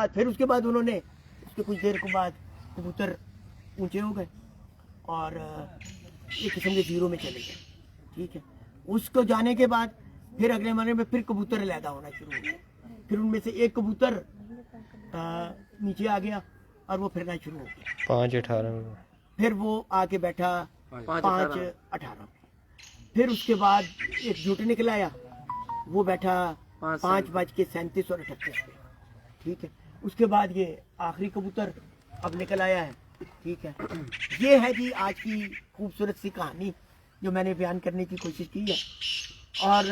बाद फिर उसके बाद उन्होंने उसके कुछ देर के बाद कबूतर ऊंचे हो गए और एक किस्म के जीरो में चले गए, ठीक है। उसको जाने के बाद फिर अगले महीने में फिर कबूतर लैदा होना शुरू हो गए। फिर उनमें से एक कबूतर नीचे आ गया और वो फिरना शुरू हो गया 5-18। फिर वो आके बैठा 5-18। फिर उसके बाद एक झूठ निकल आया, वो बैठा 5:37 पे, ठीक है। उसके बाद ये आखिरी कबूतर अब निकल आया है, ठीक है। ये है जी आज की खूबसूरत सी कहानी जो मैंने बयान करने की कोशिश की है। और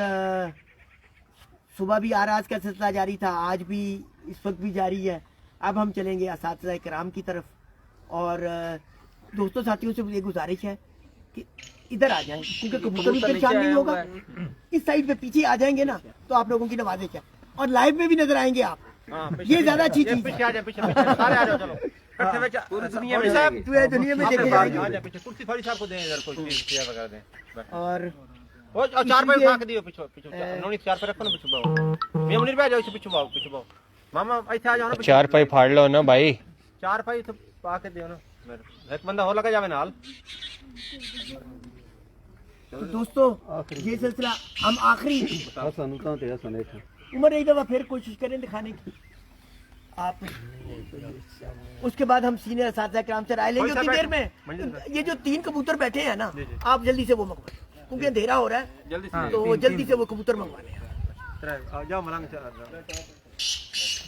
सुबह भी आराज का सिलसिला जारी था, आज भी इस वक्त भी जारी है। अब हम चलेंगे असातिज़ा किराम की तरफ। और दोस्तों साथियों से ये गुजारिश है कि इधर आ जाएं, क्योंकि कबूतर भी परेशान नहीं होगा। इस साइड पे पीछे आ जाएंगे ना तो आप लोगों की नवाजिश है, और लाइव में भी नजर आएंगे आप। ये ज्यादा अच्छी चीज है। दुनिया में देखे जाएंगे। कुर्सी थोड़ी सा आपको दें, इधर कोई चेयर लगा दें। और चार पे उठा के दियो, पीछे नोनी चार पे रखो ना, पीछे बाओ मैं मुनीर भाई जाओ, पीछे बाओ मामा ऐसे आ जाओ ना, 4 पाई फाड़ लो ना भाई। 4 पाई तो पा के दियो ना, एक बंदा हो लगा जावे नाल। तो दोस्तों ये सिलसिला हम आखिरी उम्र एक दफा फिर कोशिश करें दिखाने की आप। उसके बाद हम सीनियर असातिज़ा किराम से राय लेंगे उतनी देर में। ये जो 3 कबूतर बैठे हैं ना, आप जल्दी से वो मंगवा, क्योंकि अंधेरा हो रहा है, तो जल्दी से वो कबूतर मंगवा लें। जाओ मलंग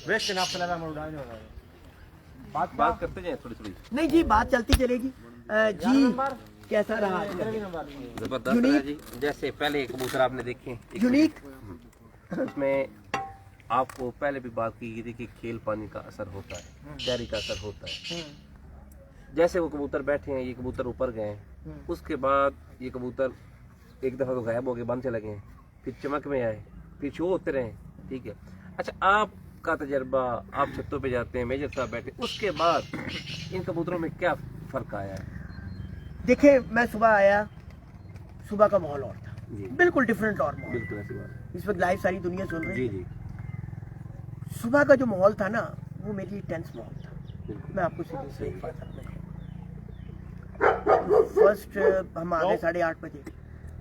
वेस्ट के नाप से लगा, मैं उड़ाने वाला बात करते जाए थोड़ी। नहीं जी, बात चलती चलेगी। जी कैसा रहा? जबरदस्त रहा जी। जैसे पहले कबूतर आपने देखे यूनिक, उसमें आपको पहले भी बात की गई थी कि खेल पानी का असर होता है, तैयारी का असर होता है। जैसे वो कबूतर बैठे हैं, ये कबूतर ऊपर गए, उसके बाद ये कबूतर एक दफा तो गायब हो गए, बंद चले गए, फिर चमक में आए, फिर शो उतरे हैं, ठीक है। अच्छा, आपका तजर्बा, आप छतों पे जाते हैं, मेजर साहब बैठे, उसके बाद इन कबूतरों में क्या फर्क आया है? देखिए मैं सुबह आया, सुबह का माहौल और था, जी। बिल्कुल डिफरेंट और माहौल। बिल्कुल ऐसी बात इस वक्त लाइव सारी दुनिया सुन रही जी है। जी। सुबह का जो माहौल था ना, वो मेरे लिए टेंस माहौल था। बिल्कुल। मैं आपको सीधी से एक बात अपने फर्स्ट हम आ गए 8:30 बजे,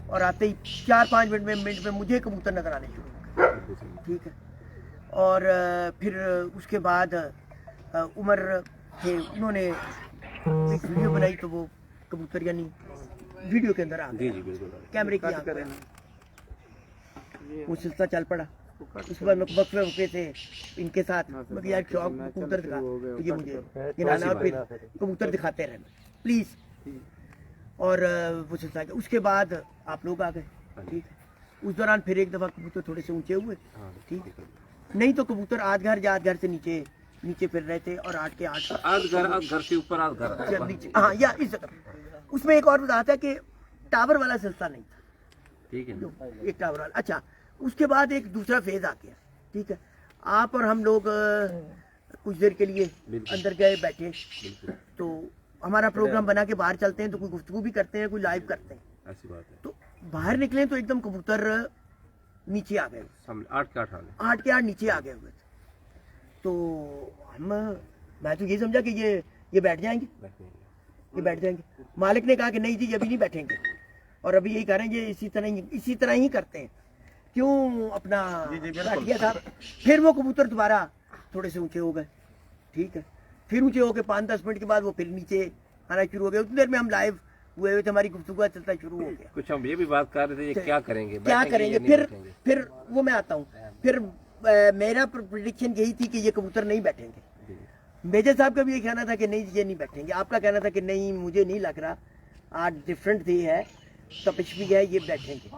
और आते ही 4-5 मिनट में मुझे कबूतर नजर आने शुरू हो गए, ठीक है। और फिर उसके बाद उमर थे, उन्होंने एक वीडियो बनाई, तो वो कबूतर यानी वीडियो के अंदर आ गए, कैमरे की आंख में वो सिलसिला चल पड़ा। उसके बाद मैं वक्फे से इनके साथ मगर यार शौक कबूतर दिखा, तो ये मुझे ये नाना फिर कबूतर दिखाते रहना प्लीज। और वो सिलसिला, उसके बाद आप लोग आ गए, ठीक है। उस दौरान फिर एक दफा कबूतर थोड़े से ऊंचे हुए, ठीक है। नहीं तो कबूतर आध घर से नीचे फिर रहे थे, और 8 के 8 आध घर से ऊपर, आध घर नीचे, हाँ या इस जगह। उसमें एक और वजह है कि टावर वाला सिलसिला नहीं था, ठीक है, एक टावर वाला। अच्छा, उसके बाद एक दूसरा फेज आ गया, ठीक है। आप और हम लोग कुछ देर के लिए अंदर गए, बैठे, तो हमारा प्रोग्राम बना के बाहर चलते हैं, तो कोई गुफ्तगू भी करते हैं, कोई लाइव करते हैं, ऐसी बात है। तो बाहर निकले तो एकदम कबूतर नीचे आ गए, 8 के 8 8 के 8 नीचे आ गए हुए थे। तो मैं तो ये समझा कि ये बैठ जाएंगे, ये बैठ जाएंगे। मालिक ने कहा कि नहीं जी, ये अभी नहीं बैठेंगे, और अभी यही करेंगे, इसी तरह ही करते हैं, क्यों अपना बैठिया साहब। फिर वो कबूतर दोबारा थोड़े से ऊंचे हो गए, ठीक है। फिर ऊंचे होके 5-10 मिनट के बाद वो फिर नीचे आना शुरू हो गए। उतनी देर में हम लाइव हुए थे, हमारी गुफ्तगू चलता शुरू हो गया। कुछ हम ये भी बात कर रहे थे, ये क्या करेंगे, फिर वो मैं आता हूँ। फिर मेरा प्रेडिक्शन यही थी कि ये कबूतर नहीं बैठेंगे। मेजर साहब का भी ये कहना था कि नहीं ये नहीं बैठेंगे, आपका कहना था कि नहीं मुझे नहीं लग रहा, आज डिफरेंट डे है, तपिश भी है, ये बैठेंगे,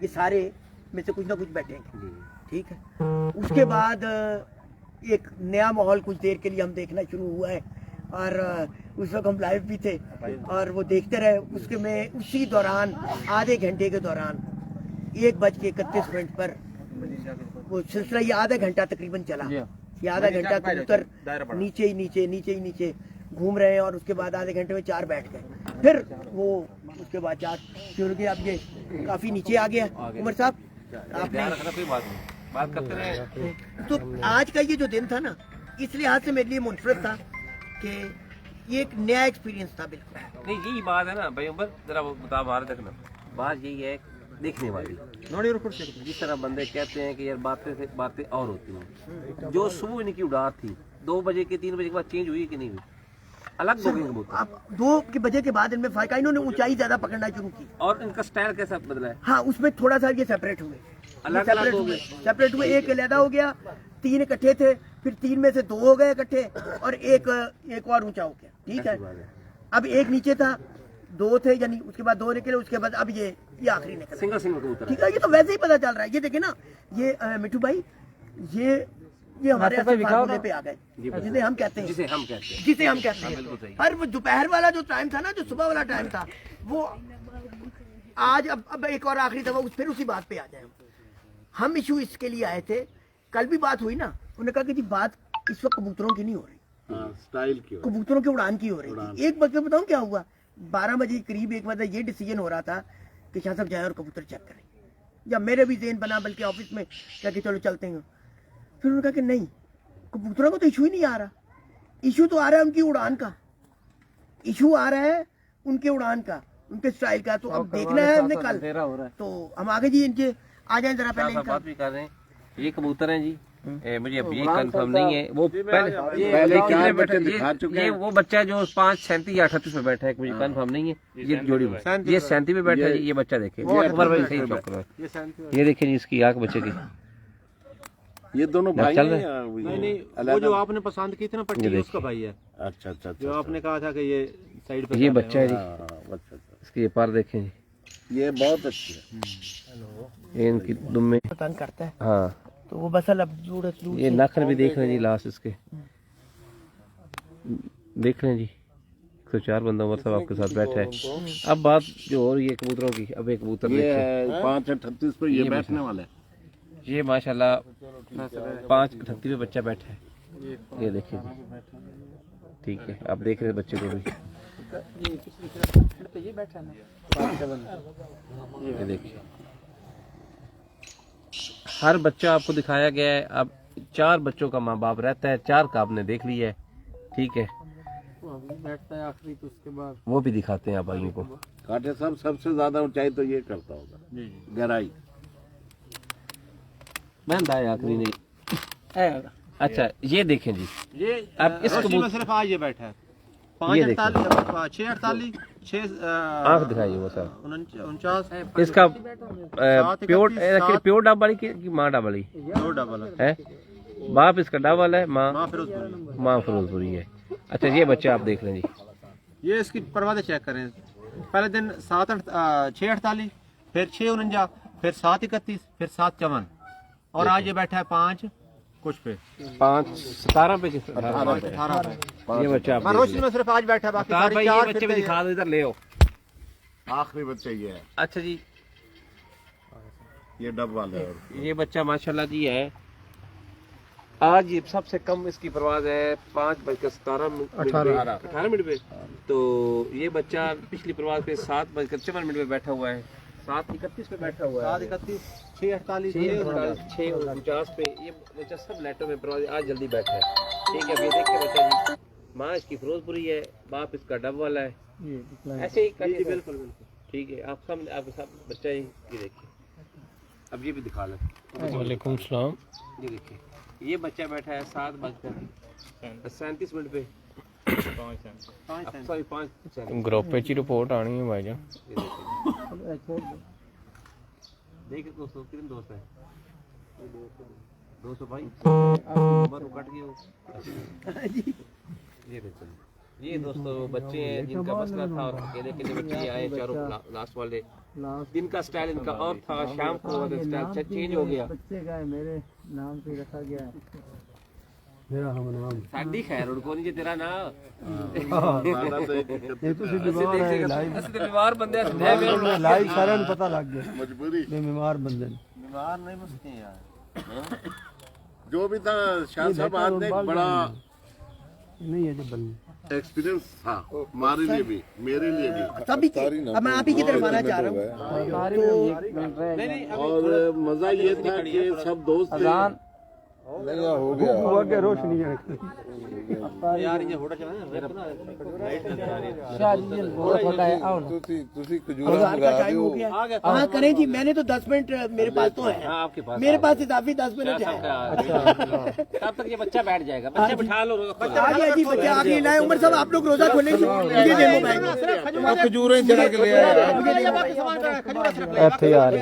ये सारे में से कुछ ना कुछ बैठेंगे, ठीक है। उसके बाद एक नया माहौल कुछ देर के लिए हम देखना शुरू हुआ है, और उस वक्त हम लाइव भी थे और वो देखते रहे। उसके में उसी दौरान आधे घंटे के दौरान 1:31 पर वो सिलसिला ये आधा घंटा तकरीबन चला। ये आधा घंटा कबूतर नीचे ही नीचे घूम रहे हैं, और उसके बाद आधे घंटे में 4 बैठ गए। फिर वो उसके बाद 4 क्योंकि अब ये काफी नीचे आ गया। उमर साहब आपने बात करते रहे। तो आज का ये जो दिन था ना, इस लिहाज से मेरे लिए मुनफरद था कि ये एक नया एक्सपीरियंस था बिल्कुल। नहीं यही बात है ना भाई उमर, जरा वो बता बाहर देखना, बात यही है देखने वाली। जिस तरह बंदे कहते हैं कि यार बातें और होती हैं, जो सुबह इनकी उड़ान थी 2 बजे के 3 बजे के बाद चेंज हुई कि नहीं हुई? अलग हो गई कबूतर। अब 2 बजे के बाद इनमें फर्क, इन्होंने ऊंचाई ज्यादा पकड़ना शुरू की। और इनका स्टाइल कैसा बदला है? हाँ, उसमें थोड़ा सा ये सेपरेट हुए, अलग हो गए। सेपरेट हुए, एक अलहदा हो गया, 3 इकट्ठे थे, फिर 3 में से 2 हो गए इकट्ठे और एक और ऊंचा हो गया। ठीक है, अब एक नीचे था, 2 थे, यानी उसके बाद 2 निकले, उसके बाद अब ये आखिरी निकला। सिंगल कबूतर। ठीक है, ये तो वैसे ही पता चल रहा है। ये देखिए ना, ये मिठू भाई, ये हमारे फार्मूले पे आ गए, जिसे हम कहते हैं हर वो दोपहर वाला जो टाइम था ना, जो सुबह वाला टाइम था, वो आज अब एक और आखिरी दफा फिर उसी बात पे आ जाए। हम इशू इसके लिए आए थे, कल भी बात हुई ना, उन्होंने कहा कि जी बात इस वक्त कबूतरों की नहीं हो रही, स्टाइल की, कबूतरों की उड़ान की हो रही थी। एक वक्त बताऊं क्या हुआ, 12 बजे करीब एक बजे ये डिसीजन हो रहा था कि शाह साहब जाए और कबूतर चेक करें, या मेरे भी ज़हन बना, बल्कि ऑफिस में क्या कि चलो चलते हैं। फिर उन्होंने कहा कि नहीं, कबूतरों को तो इशू ही नहीं आ रहा, इशू तो आ रहा है उनकी उड़ान का, इशू आ रहा है उनके उड़ान का, उनके स्टाइल का। तो अब देखना है हमने कल, तो हम आगे जी इनके आ जाएं जरा पहले। बात भी कर रहे हैं, ये कबूतर हैं जी, मुझे अब ये कंफर्म नहीं है, वो पहले कितने बैठे दिखा चुके हैं। वो बच्चा जो 5:37 या 38 पे बैठा है, मुझे कंफर्म नहीं है। ये जोड़ी ये 37 पे बैठा है जी, ये बच्चा देखे ये देखिए जी, इसकी आंख बच्चे की, ये दोनों भाई चल हैं रहे नहीं, वो जो आपने पसंद की थी ना पट्टी, उसका भाई है। अच्छा जो आपने कहा था कि ये साइड पे ये बच्चा है जी, अच्छा, इसके ये पर देखें जी, ये बहुत अच्छी है। ये इनकी दुम्मे तंग करता है, हाँ, तो वो बस अब ये नखर भी देख रहे हैं जी, लास्ट इसके देख रहे हैं जी। 104 बंदा उमर साहब आपके साथ बैठा है। अब बात जो हो रही है कबूतरों की, अब एक कबूतर ये 5:38 पे ये बैठने वाला है। ये माशाल्लाह 5:38 पे बच्चा बैठा है, ये देखिए जी। ठीक है, आप देख रहे हैं बच्चे को भी, ये देखिए हर बच्चा आपको दिखाया गया है। अब 4 बच्चों का माँ बाप रहता है, 4 का आपने देख लिया है। ठीक है, बैठता है आखिरी, तो उसके बाद वो भी दिखाते हैं आप भाइयों को। काटे साहब सबसे ज्यादा ऊंचाई तो ये करता होगा, गहराई महंगा है आखिरी नहीं। अच्छा ये देखें जी, ये अब इस में सिर्फ आज ये बैठा है, 5:48, 6:48, 6 आंख दिखाइए वो सर, 49 इसका प्योर डब वाली की माँ डब वाली 2 डबल है, बाप इसका डबल है, माँ फिरोजपुरी। माँ फिरोजपुरी है। अच्छा ये बच्चा आप देख लें जी, ये इसकी परवाज़ें चेक करें। पहले दिन 6:48, फिर 6:49, फिर 7:31, फिर 7:54, और आज ये बैठा है 5 कुछ पे, 5:17 पे 18 पे। ये बच्चा आप मैं रोशनी में सिर्फ आज बैठा, बाकी भाई ये 4:30 बच्चे भी दिखा दो, इधर ले आओ। आखिरी बच्चा ये है, अच्छा जी, ये डब वाला है। ये बच्चा माशाल्लाह जी है। आज ये सबसे कम इसकी परवाज है 5:17 मिनट पे, तो ये बच्चा पिछली परवाज पे 7:54 पे बैठा हुआ है, 7:31 पे बैठा हुआ है, 7:31, 6:48, 6:49 पे ये बच्चा सब लेटों में परवाज आज जल्दी बैठा है। ठीक है, अब ये देखिए बच्चा जी, माँ इसकी फिरोजपुरी है, बाप इसका डब वाला है, ऐसे ही करिए। बिल्कुल ठीक है, आप सब बच्चा ही ये देखिए। अब ये भी दिखा लें। वालेकुम सलाम। ये देखिए, ये बच्चा बैठा है 7:37 पे, 5 ग्रुप च रिपोर्ट आनी है भाई जान। देखिए दोस्तों, कितने दोस्त हैं? 200 भाई उम्र कट गए। ये दोस्तों बच्चे हैं जिनका मसला था, और अकेले बच्चे आए चारों लास्ट वाले, जिनका स्टाइल इनका और था, शाम को स्टाइल चेंज हो गया। बच्चे का है मेरे नाम से रखा गया है, मेरा हम नाम साडी खैर उनको नहीं, तेरा ना ये तो बीमार है, लाइव ਅਸੀਂ ਤੇ ਬਿਮਾਰ ਬੰਦੇ ਆ, ਮੈਂ लाइव सारे ਨੂੰ पता लग गया, मजबूरी मैं बीमार बंदे ने। बीमार नहीं मुझसे यार, जो भी था, शाह साहब आज ने एक बड़ा नहीं है जो बनने एक्सपीरियंस था हमारे लिए भी, मेरे लिए भी। तभी अब मैं आप ही की तरफ आना चाह रहा हूँ। और मजा ये था कि सब दोस्त थे, नहीं हो गया हुआ के रोशनी है यार ये होड़ा चला ना लाइट नजर आ रही है। शाह जी बहुत फटा है आओ ना ਤੁਸੀਂ ਖਜੂਰਾ बाजार का मंगा टाइम हो दियो गया। हाँ करें जी, मैंने तो 10 मिनट मेरे पास तो है, आपके पास मेरे पास इजाफी 10 मिनट है। तब तक ये बच्चा बैठ जाएगा, बच्चे बिठा लो। आ गया जी बच्चा, आगे लाए। उमर साहब आप लोग रोजा खोलेंगे, ये दे मोबाइल। खजूरें ही चढ़ा के ले आया ਇੱਥੇ ਆ ਰਹੇ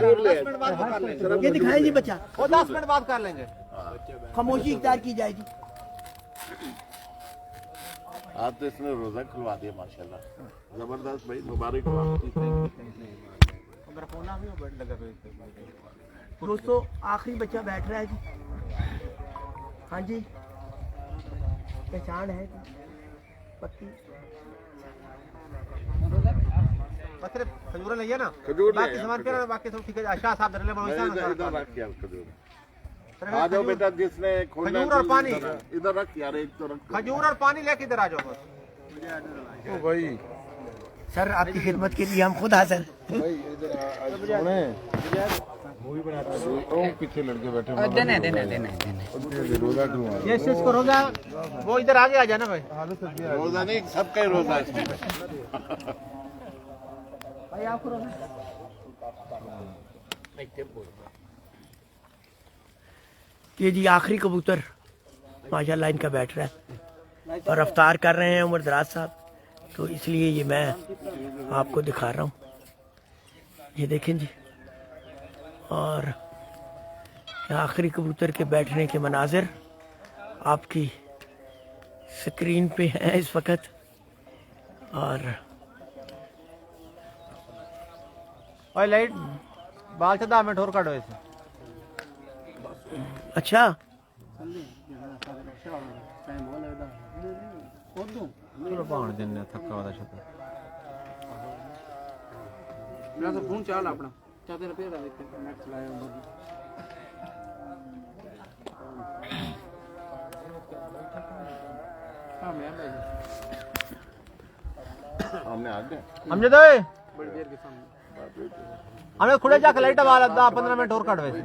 ये दिखाएं जी बच्चा, वो 10 मिनट बाद कर लेंगे। खामोशी इख्तियार की जाए जी। आज तो इसने रोजा खुलवा दिया माशाल्लाह, जबरदस्त भाई, मुबारक हो। मेरा फोन आ गया, बैठ लगा दोस्तों आखिरी बच्चा बैठ रहा है जी। हाँ जी पहचान है जी, पक्की। बस सिर्फ खजूर ले ना, खजूर ले बाकी आया, सामान फिर बाकी सब ठीक है। शाह साहब दरले बोलो इधर रख यार खजूर, आ जाओ बेटा, जिसने खोलना खजूर और पानी। इधर रख यार, एक तो रख। खजूर और पानी लेके इधर आ जाओ बस। ओ भाई सर आपकी खिदमत के लिए हम खुद हाजिर। भाई इधर सुने, ओ पीछे लड़के बैठे देने रोजा खुलवा ये चीज को रोजा वो इधर आगे आ जाना भाई। रोजा नहीं, सबका ही रोजा है। भाई आपको रोजा ये जी आखिरी कबूतर माशाल्लाह इनका बैठ रहा है और अफ्तार कर रहे हैं उमर दराज साहब, तो इसलिए ये मैं आपको दिखा रहा हूँ। ये देखें जी, और आखिरी कबूतर के बैठने के मनाजिर आपकी स्क्रीन पे हैं इस वक्त। और लाइट बाल से 10 मिनट और काटो इसे। अच्छा चलो पाण दिन थका हुआ था। मेरा तो फोन चाल अपना चाहते रुपये का नेट चलाया हाँ मैं हमने आ गए, हमने तो बड़ी देर के सामने हमें खुले जाकर लाइट वाला 10-15 मिनट और काटो इसे।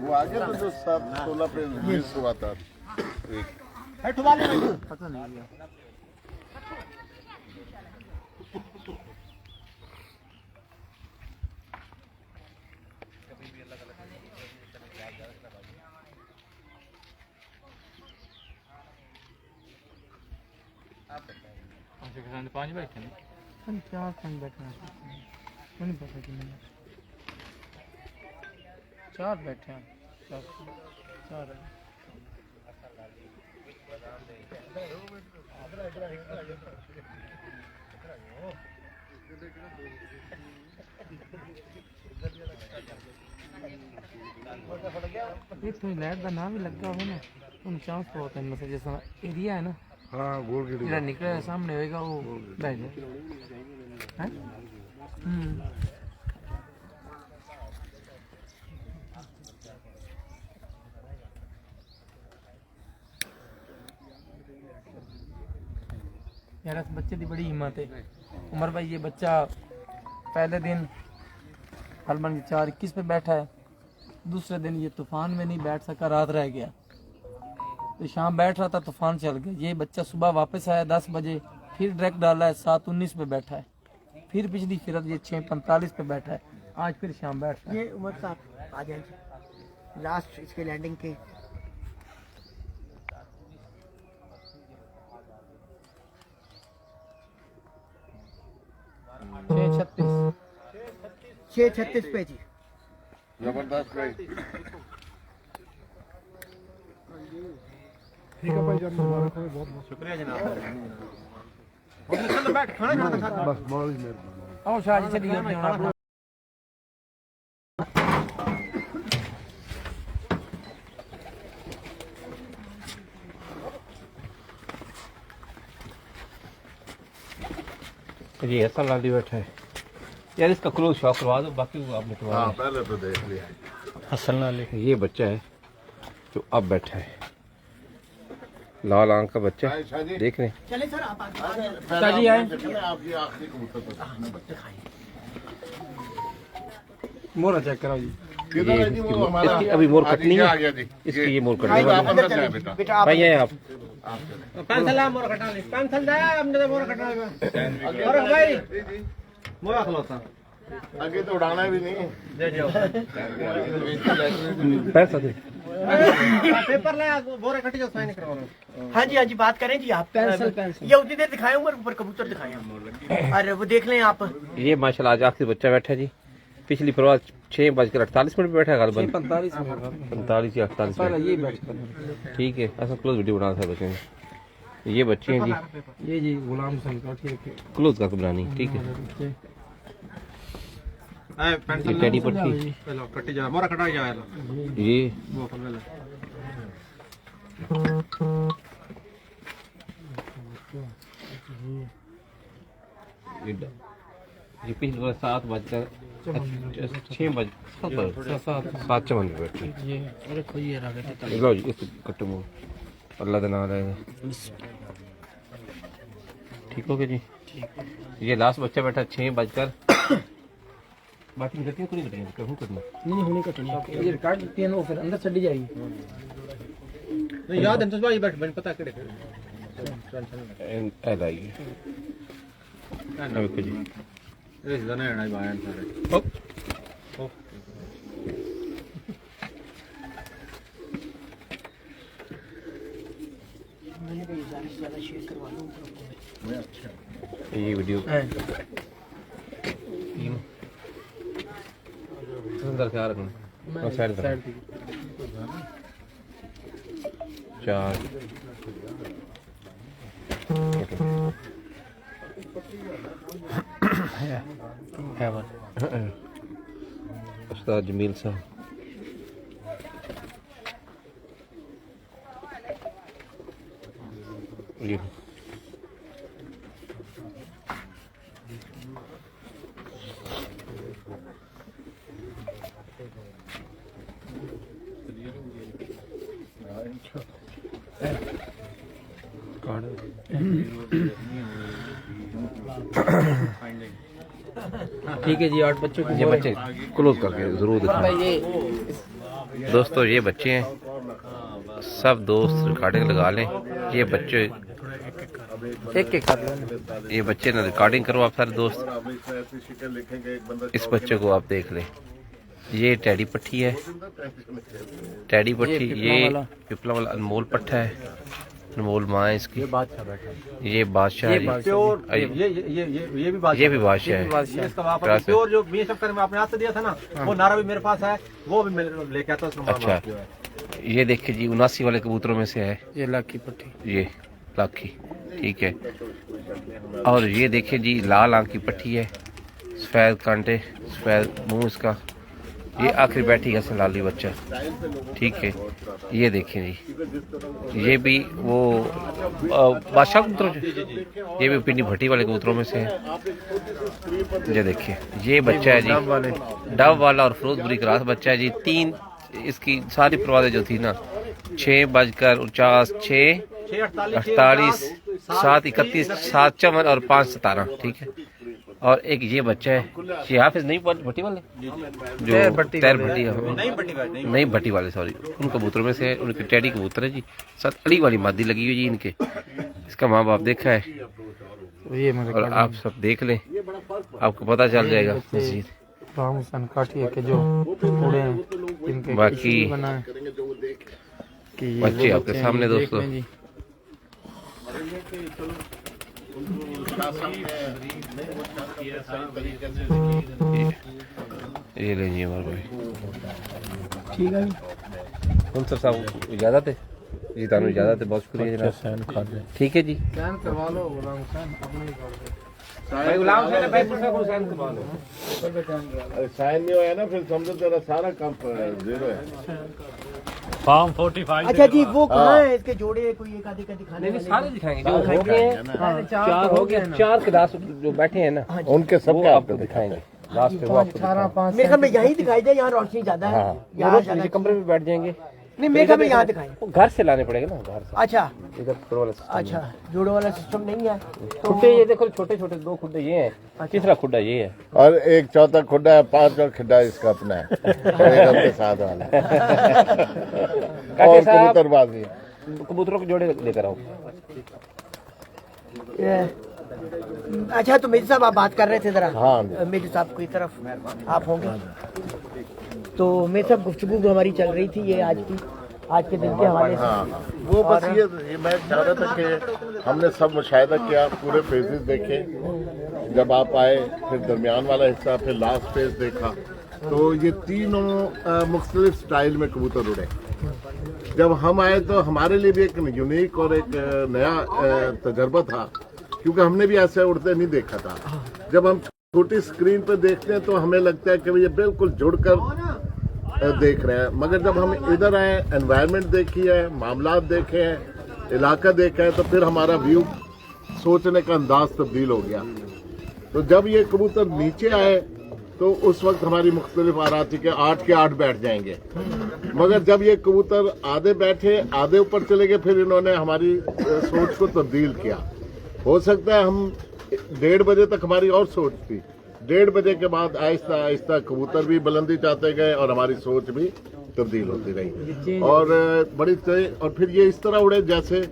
वो आ गया तो जो 16 पे रिलीज हुआ था एक। हेठ वाले में पता नहीं गया। पाँच बैठे हैं, चार पाँच बैठे हैं, नहीं पता कि नहीं चार बैठे हैं, चार है। ये तो लाइट का नाम ही लगा हुआ ना, उन चांस बहुत है, मतलब जैसा एरिया है ना। हाँ गोल गिरी ਜਿਹੜਾ ਨਿਕਲਿਆ ਸਾਹਮਣੇ ਹੋਏਗਾ ਉਹ ਲੈ ਜਾ ਹੈ यार इस बच्चे की बड़ी हिम्मत है। उमर भाई ये बच्चा पहले दिन हलमन 4:21 पे बैठा है, दूसरे दिन ये तूफान में नहीं बैठ सका, रात रह गया, तो शाम बैठ रहा था, तूफान चल गया। ये बच्चा सुबह वापस आया 10 बजे, फिर डायरेक्ट डाला है 7:19 पे बैठा है, फिर पिछली फिरत ये 6:45 पे बैठा है, आज फिर शाम बैठ रहा है। ये उमर साहब आ जाए लास्ट इसके लैंडिंग के। छः 36 पे जी। जबरदस्त भाई। ठीक है भाई जान, मुबारक हो, बहुत बहुत शुक्रिया जनाब। चलो बैठ खाना खाना खा। बस बहुत मेहरबानी। आओ शाह जी चलिए अपने आप जी ऐसा लाली बैठा है यार, इसका क्लोज शॉक करवा दो, बाकी वो आप निकलवा हाँ दें। पहले तो देख लिया। हसन लाली ये बच्चा है जो अब बैठा है, लाल आंख का बच्चा, शाह जी देख रहे हैं। चले सर आप जी आए। आपकी आखिरी कबूतर तो मोरा चेक कराओ जी। इसकी अभी मोर कटनी है, इसकी ये मोर कटनी है भाई। ये आप पेंसिल ला मोर कटा ले, पेंसिल दे हमने तो मोर कटा ले। और भाई मोर खलोता आगे तो उड़ाना भी नहीं। दे जाओ पैसा दे पेपर ले मोर कटी जो साइन करवाओ। हाँ जी बात करें जी आप। पेंसिल ये उतनी देर दिखाए ऊपर कबूतर दिखाए अरे वो देख लें आप। ये माशाल्लाह आज आखिरी बच्चा बैठा जी। पिछली परवाह 6:48 बैठा है गालबन 45 या 48 ये बैठ ठीक है। ऐसा क्लोज वीडियो बना था बच्चे ये बच्चे हैं जी। ये जी गुलाम हसन का ठीक है। क्लोज का बनानी ठीक है। ए पेंसिल ये टेडी पट्टी लो कटी जा मोर कटा जा ये वो कर ले। ये पिछली बार 7:06 बैठे ये अरे कोई ये रहा है। लो जी इस कट्टू में अल्लाह का नाम है। ठीक हो गया जी। ये लास्ट बच्चा बैठा 6:00 बाकी निकलती है तो नहीं कटेंगे कहूँ करना नहीं होने का चाहिए। ये काट देती है ना वो फिर अंदर चली जाएगी। नहीं याद है तो भाई बैठ पता करे ऐड आएगी अब जी इस दने है ना बाहर सारे ये वीडियो अंदर ख्याल रखना साइड पर 4 उस्ताद जमील साहब ये ठीक है जी 8 बच्चों की ये बच्चे क्लोज करके जरूर दिखाना दोस्तों। ये बच्चे हैं सब दोस्त रिकॉर्डिंग लगा लें। ये बच्चे एक कर लो। ये बच्चे ना रिकॉर्डिंग करो आप सारे दोस्त। इस बच्चे को आप देख लें। ये टैडी पट्टी है, टैडी पट्टी। ये पिपला वाला अनमोल पट्टा है, अनमोल माँ है इसकी। ये बादशाह है, ये भी बादशाह है। ये भी बादशाह है। इसका वापस प्योर जो बीएस कर में आपने हाथ से दिया था ना वो नारा भी मेरे पास है, वो भी मैं लेके आता हूं। अच्छा ये देखिए जी 79 वाले कबूतरों में से है ये लाखी पट्टी। ये लाखी ठीक है। और ये देखिए जी लाल आंख की पट्टी है, सफेद कांटे, सफेद मुंह इसका। ये आखिरी बैठी है सलाली बच्चा ठीक है। ये देखिए जी ये भी वो बादशाह कबूतर, ये भी पिंडी भट्टी वाले कबूतरों में से है। ये देखिए ये बच्चा है जी डब वाला और फिरोजपुरी क्रास बच्चा है जी। 3 इसकी सारी परवाज़ें जो थी ना 6:49 6:48 7:31 7:54 और 5:17 ठीक है। और एक ये बच्चा है ये हाफिज नहीं भट्टी वाले जो तैर भट्टी नहीं भट्टी वाले सॉरी उन कबूतरों में से है। उनके टैडी कबूतर है जी। साथ अड़ी वाली मादी लगी हुई जी इनके। इसका माँ बाप देखा है और आप सब देख लें आपको पता चल जाएगा मजीद। जो थोड़े हैं इनके बाकी बच्चे आपके सामने दोस्तों। ये लेंगे हमारे भाई ठीक है सर साहब इजाजत है जी। तानू इजाजत है, बहुत शुक्रिया जनाब। ठीक है जी साइन करवा लो गुलाम हुसैन अपने ही भाई गुलाम हुसैन भाई पूछा को साइन करवा लो। साइन नहीं होया ना फिर समझो तेरा सारा काम जीरो है। फॉर्म 45। अच्छा जी वो कहाँ है इसके जोड़े कोई एक आधे का दिखाने नहीं वाले? सारे दिखाएंगे जो हो गए 4 हो गए 4 क्लास जो बैठे हैं ना उनके सब वो आपको दिखाएंगे लास्ट में। वो आपको 4 5 मेरे ख्याल में यहीं दिखाई दे, यहाँ रोशनी ज्यादा है। यहाँ नीचे कमरे में बैठ जाएंगे नहीं मेघा में यहाँ दिखाएं। वो घर से लाने पड़ेगा ना, घर से। अच्छा इधर खुड वाला सिस्टम अच्छा, जोड़ों वाला सिस्टम नहीं है तो खुड्डे ये देखो, छोटे छोटे 2 खुड्डे ये हैं, तीसरा खुड्डा ये है। और एक चौथा खुड्डा है, 5 और खड्डा इसका अपना है, और एक अपने साथ वाला और कबूतरबाजी। कबूतरों के जोड़े लेकर आओ। अच्छा तो मेजर साहब आप बात कर रहे थे जरा। हाँ। मेजर साहब की तरफ आप होंगे तो मेजर साहब गुफ्तगू जो हमारी चल रही थी ये आज के दिन के हवाले से। हाँ, वो बस ये मैं चाह रहा था कि हमने सब मुशाहिदा किया, पूरे फेजेस देखे, जब आप आए, फिर दरमियान वाला हिस्सा, फिर लास्ट फेज देखा, तो ये तीनों मुख्तलिफ स्टाइल में कबूतर उड़े। जब हम आए तो हमारे लिए भी एक यूनिक और एक नया तजर्बा था, क्योंकि हमने भी ऐसे उड़ते नहीं देखा था। जब हम छोटी स्क्रीन पर देखते हैं तो हमें लगता है कि ये बिल्कुल जुड़कर देख रहे हैं, मगर जब हम इधर आए, एनवायरनमेंट देखी है, मामलात देखे हैं, इलाका देखा है, तो फिर हमारा व्यू, सोचने का अंदाज तब्दील हो गया। तो जब ये कबूतर नीचे आए तो उस वक्त हमारी मुख्तलिफ आ रहा थी कि 8 के 8 बैठ जाएंगे, मगर जब ये कबूतर आधे बैठे, आधे ऊपर चले गए, फिर इन्होंने हमारी सोच को तब्दील किया। हो सकता है हम 1:30 बजे तक हमारी और सोच थी, 1:30 बजे के बाद आहिस्ता आहिस्ता कबूतर भी बुलंदी चाहते गए और हमारी सोच भी तब्दील होती रही, और बड़ी तेज, और फिर ये इस तरह उड़े जैसे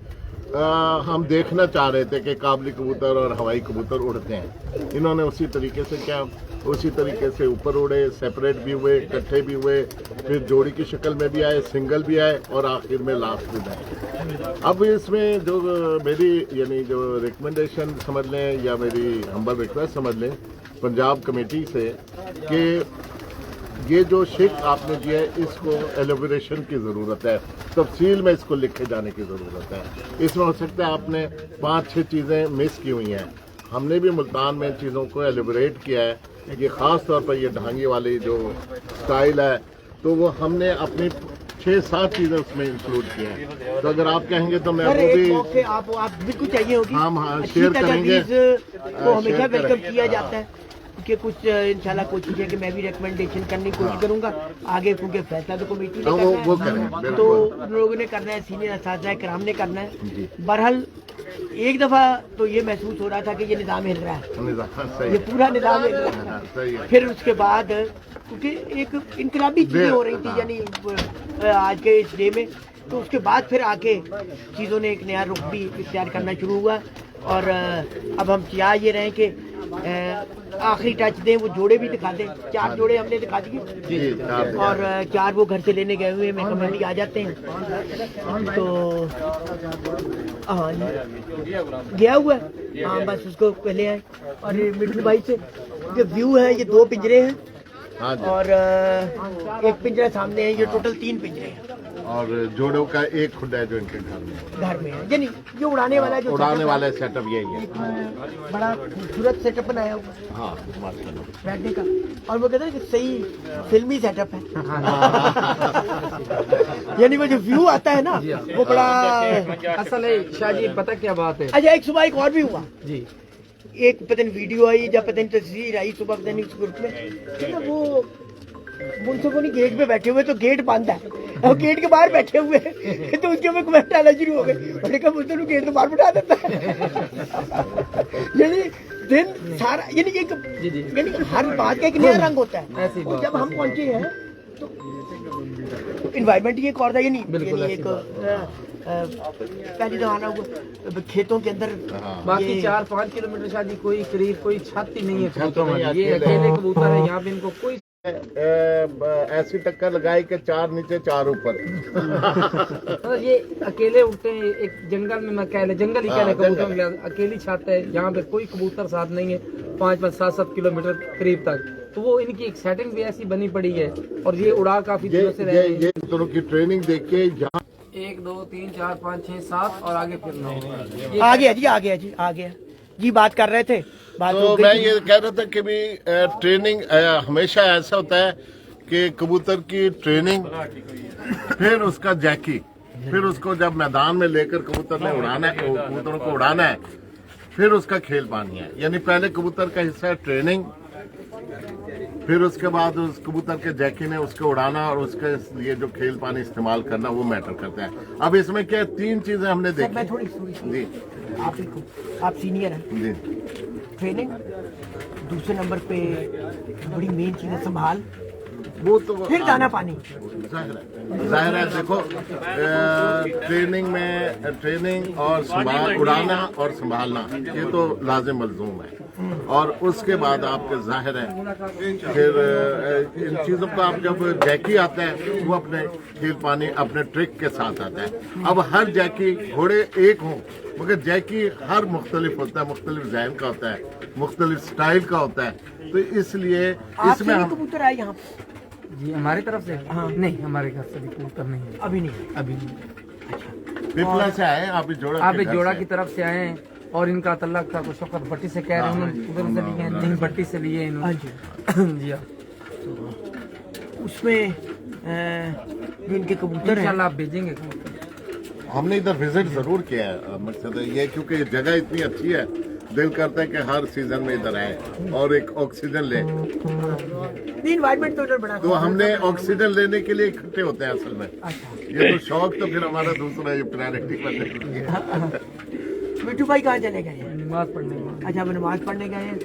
हम देखना चाह रहे थे कि काबली कबूतर और हवाई कबूतर उड़ते हैं। इन्होंने उसी तरीके से क्या, उसी तरीके से ऊपर उड़े, सेपरेट भी हुए, इकट्ठे भी हुए, फिर जोड़ी की शक्ल में भी आए, सिंगल भी आए, और आखिर में लास्ट में आए। अब इसमें जो मेरी यानी जो रिकमेंडेशन समझ लें या मेरी हम्बल रिक्वेस्ट समझ लें पंजाब कमेटी से कि ये जो शिक आपने दिया है इसको एलोबरेशन की ज़रूरत है, तफसील में इसको लिखे जाने की ज़रूरत है। इसमें हो सकता है आपने 5-6 चीज़ें मिस की हुई हैं। हमने भी मुल्तान में चीज़ों को एलोबरेट किया है, ये ख़ास तौर पर ये ढांगी वाली जो स्टाइल है, तो वो हमने अपनी 6-7 चीज़ें उसमें इंक्लूड की हैं। तो अगर आप कहेंगे तो मैं वो भी आप बिल्कुल चाहिए होगी, हाँ शेयर करेंगे, वो हमेशा वेलकम किया जाता है कि कुछ इंशाल्लाह कोशिश है कि मैं भी रिकमेंडेशन करने की कोशिश करूंगा आगे, क्योंकि फैसला तो कमेटी ने करना है, तो उन लोगों ने करना है, सीनियर असातिज़ा कराम ने करना है। बहरहाल एक दफा तो ये महसूस हो रहा था कि ये निज़ाम हिल रहा है, ये पूरा निज़ाम हिल रहा है। फिर उसके बाद क्योंकि एक इनकलाबी चीजें हो रही थी यानी आज के इस डे में, तो उसके बाद फिर आके चीज़ों ने एक नया रुख भी इख्तियार करना शुरू हुआ। और अब हम चाह ये रहे कि आखिरी टच दें, वो जोड़े भी दिखा दें। 4 जोड़े हमने दिखा दिए और 4 वो घर से लेने गए हुए में कमेटी आ जाते हैं, तो हाँ गया हुआ है, हाँ बस उसको पहले आए। और मिठू भाई से जो व्यू है, ये 2 पिंजरे हैं और एक पिंजरा सामने है, ये टोटल 3 पिंजरे हैं और जोड़ों का एक खुड्डा है जो इनके घर में है, यानी जो उड़ाने वाला सेटअप यही है। बड़ा खूबसूरत सेटअप बनाया हुआ, हाँ माशाल्लाह, बैठने का, और वो कहते हैं कि सही फिल्मी सेटअप है। यानी वो जो व्यू आता है ना वो बड़ा असल है शाह जी, पता क्या बात है। अच्छा एक सुबह एक और भी हुआ जी, एक पता नहीं वीडियो आई या पता नहीं तस्वीर आई सुबह पता नहीं उस ग्रुप में, तो वो मुंसफोनी गेट पे बैठे हुए, तो गेट बंद है और गेट के बाहर बैठे हुए तो उसके ऊपर कमेंट आना शुरू हो गए, मैंने कहा मुंसफोनी गेट तो बाहर बिठा देता है। यानी दिन सारा यानी एक यानी हर बात का एक नया रंग होता है। और जब हम पहुंचे हैं तो इन्वायरमेंट ही एक और था, यानी एक पहले जमाना हुआ खेतों के अंदर, बाकी 4-5 किलोमीटर शादी कोई करीब कोई छत ही नहीं है कबूतरों वाली, ये अकेले कबूतर है, यहाँ पे इनको कोई ऐसी टक्कर लगाई कि 4 नीचे 4 ऊपर। तो ये अकेले उठते हैं एक जंगल में, मैं कह ले जंगल ही कह ले, कबूतरों के लिए अकेली छत है, यहाँ पे कोई कबूतर साथ नहीं है 5-5, 7-7 किलोमीटर करीब तक। तो वो इनकी एक सेटिंग भी ऐसी बनी पड़ी है और ये उड़ा काफी दिनों से रहे हैं। ये दोनों की ट्रेनिंग देख के यहाँ 1 2 3 4 5 6 7 और आगे फिर 9 आ गया जी, आ गया जी, बात कर रहे थे। तो मैं ये कह रहा था कि भी ट्रेनिंग हमेशा ऐसा होता है कि कबूतर की ट्रेनिंग, फिर उसका जैकी, फिर उसको जब मैदान में लेकर कबूतर ने उड़ाना है, कबूतरों को उड़ाना है, फिर उसका खेल पानी है। यानी पहले कबूतर का हिस्सा है ट्रेनिंग, फिर उसके बाद उस कबूतर के जैकी ने उसको उड़ाना और उसके लिए जो खेल पानी इस्तेमाल करना वो मैटर करता है। अब इसमें क्या 3 चीजें हमने सर, मैं देखी थोड़ी जी आप सीनियर हैं, जी। ट्रेनिंग, दूसरे नंबर पे बड़ी मेन चीज है संभाल, वो तो फिर दाना पानी। जाहिर है देखो ट्रेनिंग और संभाल उड़ाना और संभालना ये तो लाजिम मलजूम है। और उसके बाद आपके जाहिर है फिर इन चीज़ों का आप जब जैकी आता है वो अपने खेल पानी अपने ट्रिक के साथ आता है। अब हर जैकी घोड़े एक हों मगर जैकी हर मुख्तलिफ होता है, मुख्तलिफ जहन का होता है, मुख्तलिफ स्टाइल का होता है। तो इसलिए इसमें हम कबूतर आए यहाँ पे? जी हमारी तरफ से नहीं, हमारे घर से भी कबूतर नहीं है, अभी नहीं, अभी नहीं। पिपला से आए आप जोड़ा आप के घर जोड़ा से। की तरफ से आए हैं और इनका तल्लक था, कुछ शौकत भट्टी से कह रहे हैं, उधर से लिए हैं, भट्टी से लिए हैं हाँ इन्होंने। जी। जी हाँ, उसमें जो इनके कबूतर हैं, इंशाल्लाह आप भेजेंगे कबूतर। हमने इधर विजिट जरूर किया है। मकसद ये क्योंकि ये जगह इतनी अच्छी है, दिल करता है कि हर सीजन में इधर आए और एक ऑक्सीजन ले। इन्वायरमेंट तो इधर बड़ा तो हमने ऑक्सीजन लेने के लिए इकट्ठे होते हैं असल में। ये तो शौक तो फिर हमारा दूसरा ये प्रायोरिटी बनने है। मिट्टू भाई कहाँ चले गए हैं? नमाज पढ़ने में। अच्छा, वो नमाज पढ़ने गए हैं।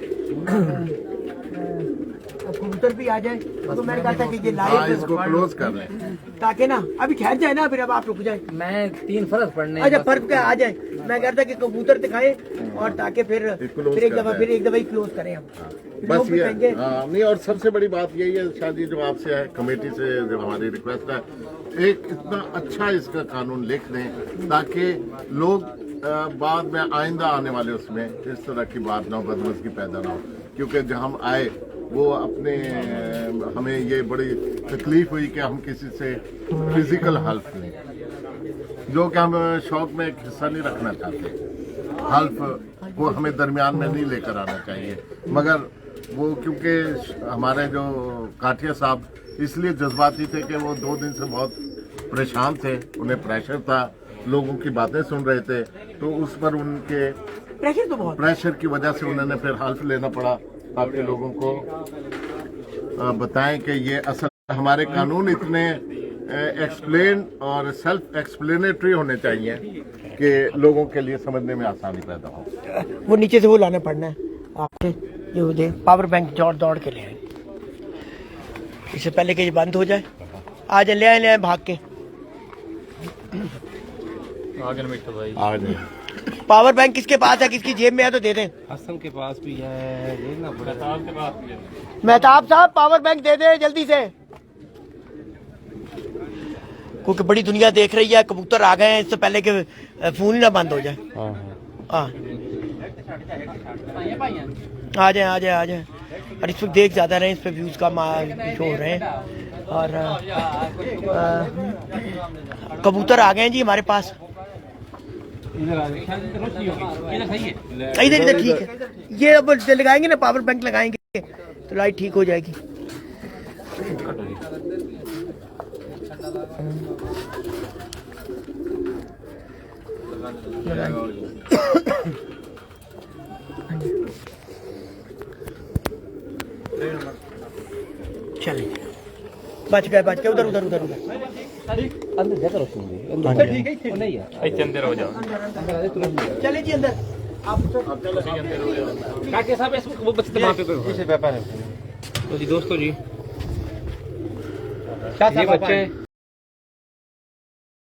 अब कबूतर भी आ जाए तो मैंने कहा था कि ये हाँ, लाइव इसको क्लोज कर रहे हैं। ताकि ना अभी ठहर जाए ना, फिर अब आप रुक जाए। मैं 3 फर्ज पढ़ने। अच्छा, फर्क क्या आ जाए, मैं कहता कि कबूतर दिखाएं और ताकि फिर close एक कर दफा दें। ही क्लोज करें हम। बस लोग भी ये कहेंगे, हाँ, नहीं और सबसे बड़ी बात यही है शादी जो आपसे है कमेटी से जो हमारी रिक्वेस्ट है, एक इतना अच्छा इसका कानून लिख दें ताकि लोग बाद में आइंदा आने वाले उसमें इस तरह की बात ना हो, बदमज़गी पैदा ना हो। क्योंकि जब हम आए वो अपने हमें ये बड़ी तकलीफ हुई कि हम किसी से फिजिकल हेल्प लें, जो कि हम शौक में एक हिस्सा नहीं रखना चाहते। हेल्प वो हमें दरमियान में नहीं लेकर आना चाहिए, मगर वो क्योंकि हमारे जो काठिया साहब इसलिए जज्बाती थे कि वो 2 दिन से बहुत परेशान थे, उन्हें प्रेशर था, लोगों की बातें सुन रहे थे, तो उस पर उनके प्रेशर तो बहुत, प्रेशर की वजह से उन्होंने फिर हेल्प लेना पड़ा ताकि लोगों को बताएं कि ये असल हमारे कानून इतने एक्सप्लेन और सेल्फ एक्सप्लेनेटरी होने चाहिए कि लोगों के लिए समझने में आसानी पैदा हो। वो नीचे से वो लाना पड़ना है आपके, ये हो जाए पावर बैंक दौड़ के ले आए, इससे पहले कि ये बंद हो जाए। आ जाए, ले आए भाग के। आज पावर बैंक किसके पास है, किसकी जेब में है तो दे दें। हसन के पास भी है, लेना पड़ेगा। मेहताब साहब पावर बैंक दे दें जल्दी से, क्योंकि बड़ी दुनिया देख रही है, कबूतर आ गए हैं, इससे पहले कि फोन ही ना बंद हो जाए। हाँ, आ जाए। और इस पर देख ज्यादा रहे, इस पर व्यूज का शो हो रहे हैं। और कबूतर आ गए हैं जी हमारे पास। इधर ठीक है, ये अब लगाएंगे ना, पावर बैंक लगाएंगे तो लाइट ठीक हो जाएगी। चलिए, बच गए उधर अंदर जगह रखूंगी, अंदर नहीं है। अंदर हो जाओ। चलिए जी अंदर। काके साहब इसमें वो बच्चे वहां पे कोई व्यापार है। तो जी दोस्तों जी, ये बच्चे